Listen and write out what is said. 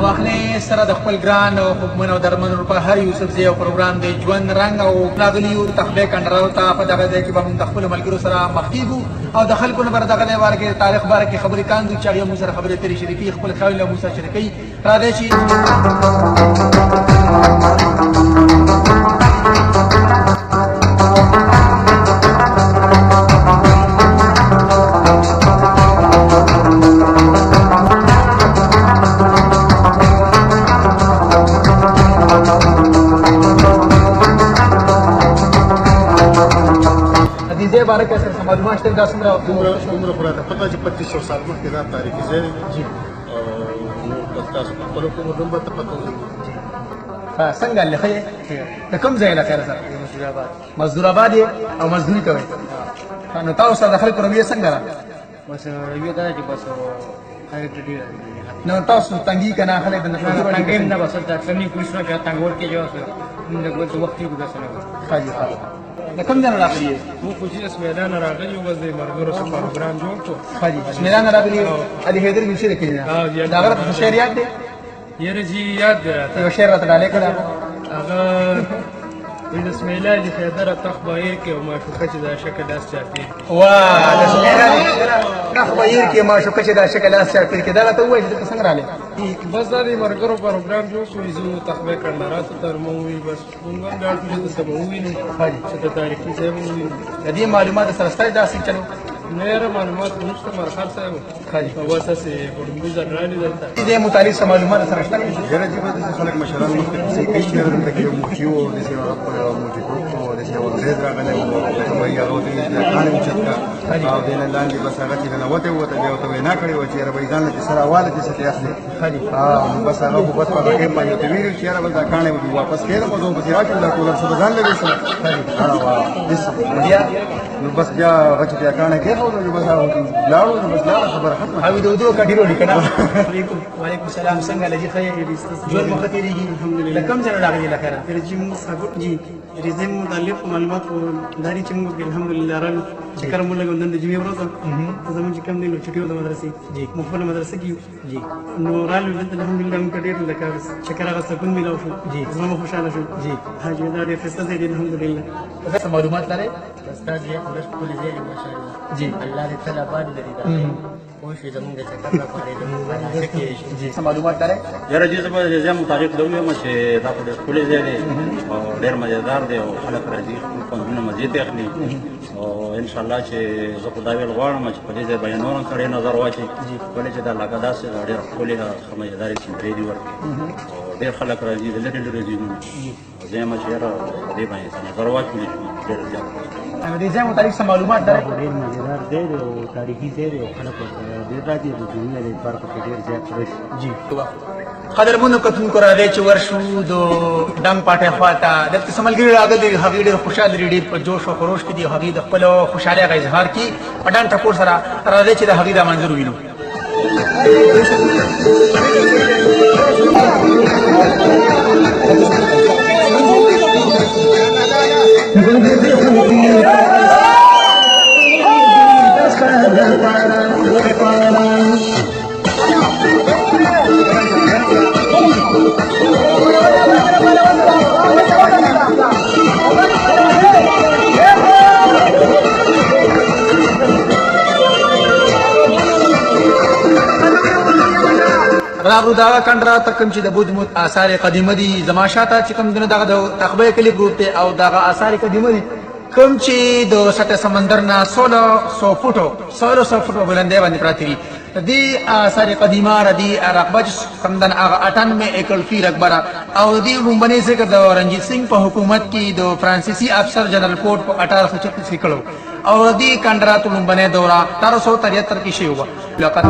واخلې سره د خپل ګران او خوږمن او درمنو په هر یوسف زی او پروګرام دی ژوند رنګ او راغلیو تخبه کندراو ته په دغه ځای کې به هم د خپل ملګرو سره مخکېږو او د خلکو نه بر دغه دی باره کې تاریخ باره کې خبرې کاندو چې هغه موږ سره خبرې ترې شریکي خپل خیال له موږ سره شریکي راځي چې बारे के सर समाजमाश तक दासम राव उम्र पूरा था पता जी 2500 साल में कितना तारीख से जी पता पर को नंबर तो पता जी हां څنګه لخي ته کوم ځای لا خیر سره مزدورآباد او مزدوري کوي نو تاسو د خلکو رویه څنګه را بس رویه دا چې بس خیر دې نو تاسو تنګي کنه خلک د تنګي نه بس د څنګه کوښښ کوي تنګور کې جو موږ د وخت یو بسنه خاجي د کوم ځای راغلی مو خو چې اسمه اعلان راغلی و د مرګرو سره پروګرام جوړ کړو خاجي اسمه اعلان راغلی علي حیدر مشیر کې دا غلط شعریات دي یره جی یاد راته یو شعر راته ډالې کړه هغه د اسمه اعلان د حیدر تخبیر کې او ما شوکه چې دا شکل داس چاپی واه د اسمه اعلان تخبیر کې ما شوکه چې دا شکل داس چاپی کې دا راته وایي چې څنګه رااله بس دا د مرګرو پروګرام جوړ شو زه تخبیر کړل راته تر مو وی بس موږ دا ټول څه سموي نه خاجي چې د تاریخي ځای مو وی د دې معلومات سره ستاسو داسې چلو نهره معلومات نشته مرخص صاحب خاجي په واسطه په دې ځړنی دلته دې متعلق معلومات سره شته جره جی به خلک مشران مختلف کوي چې ورته کې مخيو د څه رب او موجودو د څه ورته راغلی او په یو د کان مشکا او د نن لاندې بس هغه چې نه وته بیا وته نه کړی و چې رب ځان له سره واله چې څه اخلي خاجي بس هغه په پټ پټ کې پایو ته ویل چې رب دا کانه واپس کېره په دوه بیا چې دا ټول څه ځان لګي سره بیا نو بس بیا غچ بیا کانه کې نو بس هغه لاړو بس لاړه خبره ختمه او دوه کډیرو لیکنه وعلیکم السلام څنګه لږی خیر ژوند مخ تیریږي الحمدلله کوم ځای راغلی لخر رجیم صاحب جی رجیم متعلق معلومات داری چې موږ الحمدلله رال شکر موږ لګوندن د جمعې ورځ زموږ چې کوم دی نو چټیو د مدرسې جی مخفل مدرسې کې جی نو رال الحمدلله موږ ډېر لکه شکر هغه سکون ملو شو جی زما خوشاله شو جی حاجی دا دې فیصله دې الحمدلله څه معلومات لري استاد یې خلاص کولې دی ماشاءالله جی الله دې تعالی باندې لري دا کوشش زموږ د چکر لپاره زموږ راځي جی څه معلومات لري یاره جی زما د مطابق دا وایم چې دا په خپل ځای دی او ډېر مزیدار دی او خلک راځي خپل فنونه مزید اخلي او ان شاء الله چې زه خدای ویل غواړم چې په دې ځای باندې نور سره نظر واچي ولې چې دا لګا داسې ډېر خپل مزیدار چې دی ورته او ډېر خلک راځي د لټل راځي زه ما چې را دې باندې نظر واچي ډېر زیات دې ځای متعلق څه معلومات لري ډېر مزیدار دی او تاریخي ځای دی او خلک ډېر راځي د دنیا د فرق کې ډېر زیات راشي جی قدرمنو کتونکو راځي چې ورشو د ډنګ پاټه خواته د سملګری راغلي هغه ډېر خوشاله لري په جوش او خروش کې دی هغه د خپل خوشاله غ اظهار کی پټان ټکور سره راځي چې د هغه د منظر وینو راغلو دا کندرا تکم چې د بودموت آثار قدیمه دي زماشاته چې کوم دغه د تخبه کلی ګروپ ته او دغه آثار قدیمه دي کوم چې د سطح سمندر نه 1600 فوټو بلندې باندې پراته دي دي آثار قدیمه ردی رقبه کمدن هغه 98 ایکڑ فی رقبه او دي لومبني څخه د رنجیت سنگ په حکومت کې د فرانسیسي افسر جنرال کوډ په 1836 کې کړو او دي کندرا لومبني دوره 1373 کې شوی و لقد